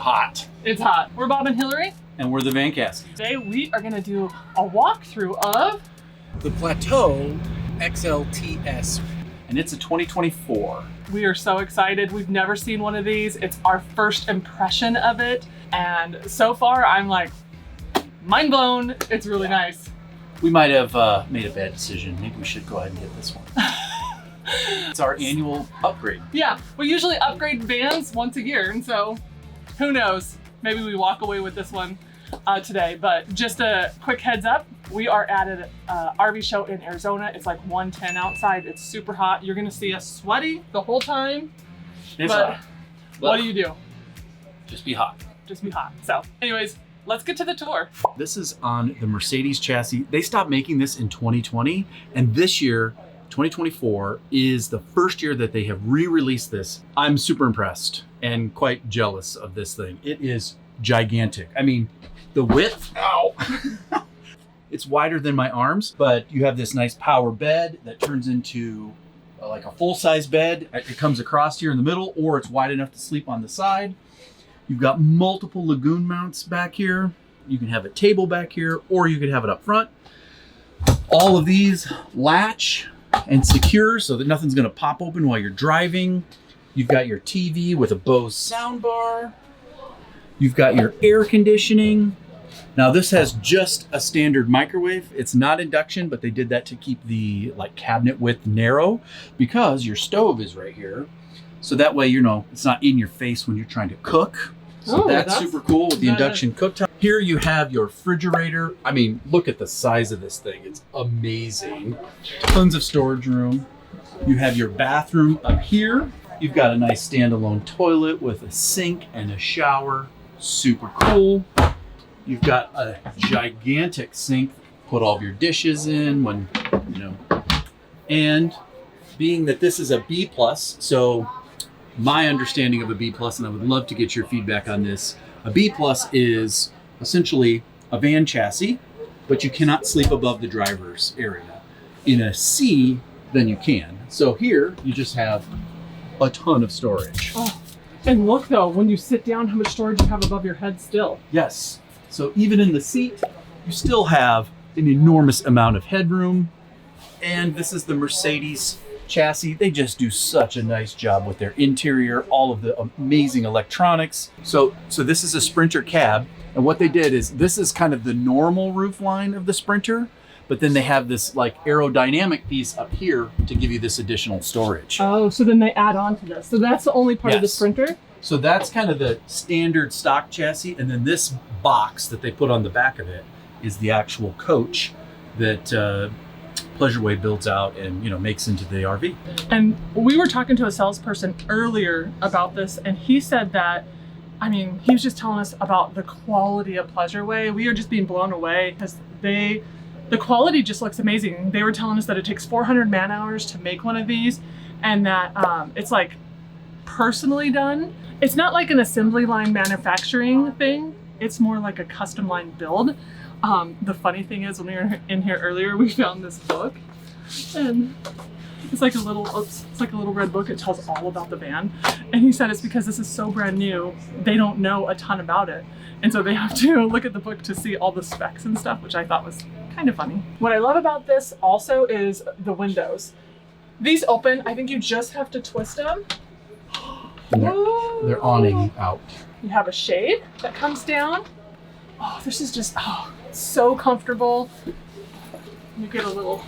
hot. It's hot. We're Bob and Hillary. And we're the Vancaskeys. Today we are gonna do a walkthrough of the Plateau XLTS. And it's a 2024. We are so excited. We've never seen one of these. It's our first impression of it. And so far I'm like, mind blown. It's really nice. We might have made a bad decision. Maybe we should go ahead and get this one. It's our annual upgrade. Yeah, we usually upgrade vans once a year. And so who knows? Maybe we walk away with this one today. But just a quick heads up, we are at an RV show in Arizona. It's like 110 outside. It's super hot. You're gonna see us sweaty the whole time. It's but hot. What do you do? Just be hot. Just be hot. So anyways, let's get to the tour. This is on the Mercedes chassis. They stopped making this in 2020, and this year, 2024, is the first year that they have re-released this. I'm super impressed and quite jealous of this thing. It is gigantic. I mean, the width, ow. It's wider than my arms, but you have this nice power bed that turns into like a full-size bed. It comes across here in the middle, or it's wide enough to sleep on the side. You've got multiple lagoon mounts back here. You can have a table back here, or you could have it up front. All of these latch and secure so that nothing's gonna pop open while you're driving. You've got your TV with a Bose soundbar. You've got your air conditioning. Now this has just a standard microwave. It's not induction, but they did that to keep the cabinet width narrow because your stove is right here. So that way, you know, it's not in your face when you're trying to cook. So that's super cool with the induction cooktop. Here you have your refrigerator. I mean, look at the size of this thing. It's amazing. Tons of storage room. You have your bathroom up here. You've got a nice standalone toilet with a sink and a shower. Super cool. You've got a gigantic sink. Put all of your dishes in when, you know. And being that this is a B+, so my understanding of a B+, and I would love to get your feedback on this. A B+ is essentially a van chassis, but you cannot sleep above the driver's area. In a C, then you can. So here, you just have a ton of storage. Oh. And look though, when you sit down, how much storage you have above your head still. Yes. So even in the seat, you still have an enormous amount of headroom. And this is the Mercedes chassis. They just do such a nice job with their interior, all of the amazing electronics. So this is a Sprinter cab. And what they did is, this is kind of the normal roof line of the Sprinter, but then they have this aerodynamic piece up here to give you this additional storage. Oh, so then they add on to this. So that's the only part of the Sprinter? So that's kind of the standard stock chassis. And then this box that they put on the back of it is the actual coach that Pleasureway builds out and, you know, makes into the RV. And we were talking to a salesperson earlier about this, and he said that, I mean, he was just telling us about the quality of Pleasureway. We are just being blown away because the quality just looks amazing. They were telling us that it takes 400 man hours to make one of these, and that it's like personally done. It's not like an assembly line manufacturing thing. It's more like a custom line build. The funny thing is, when we were in here earlier, we found this book, and it's like a little, it's like a little red book. It tells all about the van. And he said it's because this is so brand new, they don't know a ton about it. And so they have to look at the book to see all the specs and stuff, which I thought was kind of funny. What I love about this also is the windows. These open, I think you just have to twist them. They're awning out. You have a shade that comes down. Oh, this is just, so comfortable. Let me get a little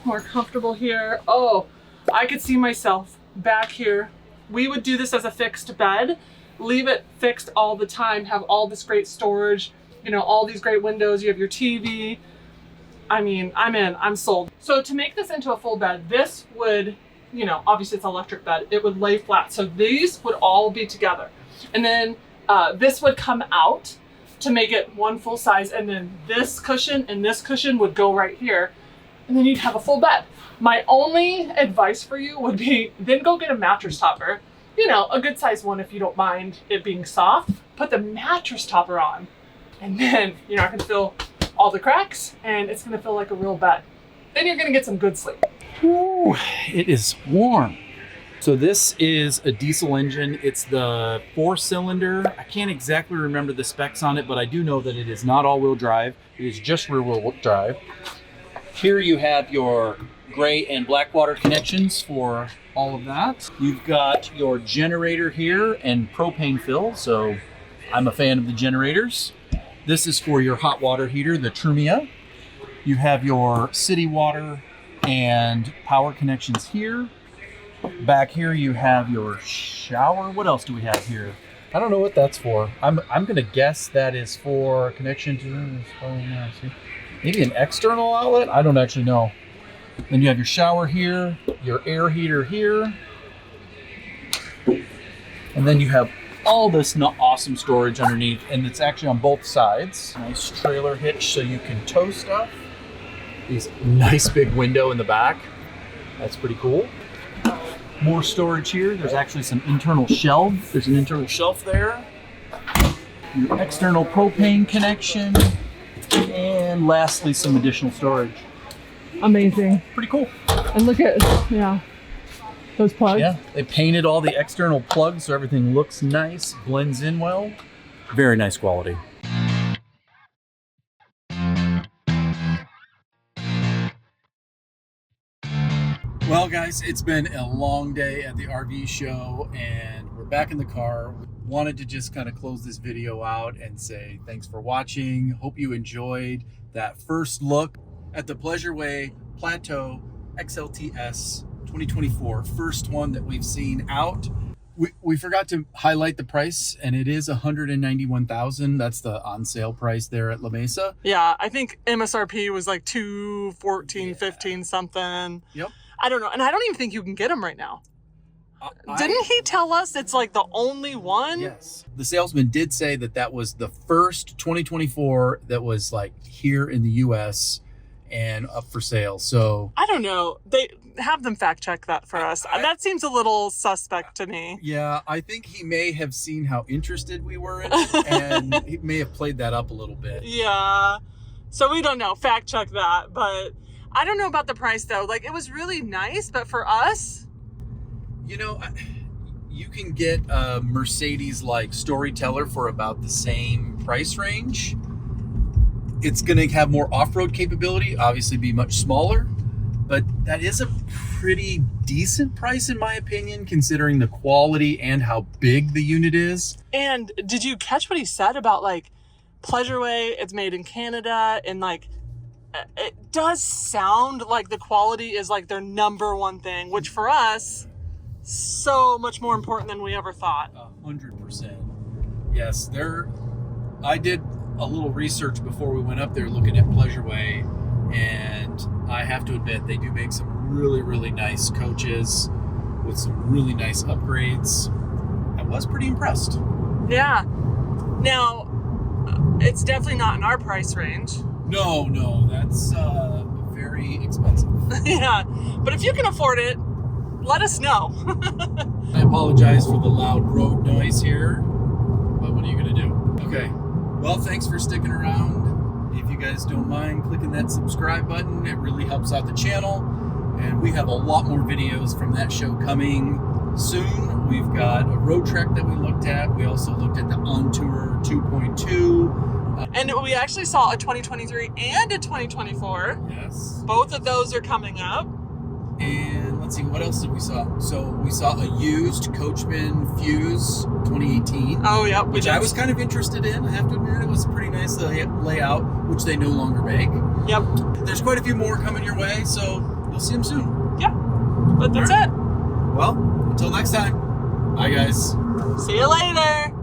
more comfortable here. Oh, I could see myself back here. We would do this as a fixed bed, leave it fixed all the time, have all this great storage, you know, all these great windows, you have your TV. I mean, I'm in, I'm sold. So to make this into a full bed, this would, you know, obviously it's an electric bed, it would lay flat. So these would all be together. And then this would come out to make it one full size, and then this cushion and this cushion would go right here, and then you'd have a full bed. My only advice for you would be then go get a mattress topper, you know, a good size one if you don't mind it being soft. Put the mattress topper on, and then you're not gonna feel all the cracks, and it's gonna feel like a real bed. Then you're gonna get some good sleep. Ooh, it is warm. So this is a diesel engine. It's the 4-cylinder. I can't exactly remember the specs on it, but I do know that it is not all-wheel drive. It is just rear-wheel drive. Here you have your gray and black water connections for all of that. You've got your generator here and propane fill, so I'm a fan of the generators. This is for your hot water heater, the Trumia. You have your city water and power connections here. Back here you have your shower. What else do we have here? I don't know what that's for. I'm gonna guess that is for connection to maybe an external outlet. I don't actually know. Then you have your shower here, your air heater here, and then you have all this awesome storage underneath, and it's actually on both sides. Nice trailer hitch so you can tow stuff. These nice big window in the back. That's pretty cool. More storage here. There's actually some internal shelves. There's an internal shelf there. Your external propane connection. And lastly, some additional storage. Amazing. Pretty cool. And look at, yeah, those plugs. Yeah, they painted all the external plugs so everything looks nice, blends in well. Very nice quality. Well, guys, it's been a long day at the RV show and we're back in the car. Wanted to just kind of close this video out and say thanks for watching. Hope you enjoyed that first look at the Pleasureway Plateau XLTS 2024, first one that we've seen out. We forgot to highlight the price, and it is $191,000. That's the on sale price there at La Mesa. Yeah, I think MSRP was like $214, $15 something. Yep. I don't know, and I don't even think you can get them right now. Didn't he tell us it's like the only one? Yes. The salesman did say that that was the first 2024 that was like here in the US and up for sale. So I don't know. They have them fact check that for us. That seems a little suspect to me. Yeah, I think he may have seen how interested we were in it and he may have played that up a little bit. Yeah. So we don't know. Fact check that. But I don't know about the price though. Like, it was really nice, but for us, you know, you can get a Mercedes like Storyteller for about the same price range. It's going to have more off-road capability, obviously be much smaller, but that is a pretty decent price in my opinion, considering the quality and how big the unit is. And did you catch what he said about like Pleasureway? It's made in Canada, and like it does sound like the quality is like their number one thing, which for us, so much more important than we ever thought. 100%. Yes, I did a little research before we went up there looking at Pleasureway, and I have to admit they do make some really, really nice coaches with some really nice upgrades. I was pretty impressed. Yeah. Now, it's definitely not in our price range. No, that's very expensive. Yeah, but if you can afford it, let us know. I apologize for the loud road noise here, but what are you gonna do? Okay, well, thanks for sticking around. If you guys don't mind clicking that subscribe button, it really helps out the channel. And we have a lot more videos from that show coming soon. We've got a road trek that we looked at. We also looked at the On Tour 2.2. And we actually saw a 2023 and a 2024. Yes. Both of those are coming up. And let's see, what else did we saw? So we saw a used Coachman Fuse 2018. Oh, yeah. Which I was kind of interested in. I have to admit, it was a pretty nice layout, which they no longer make. Yep. There's quite a few more coming your way, so you'll see them soon. Yeah. But that's it. Well, until next time. Bye, guys. See you later.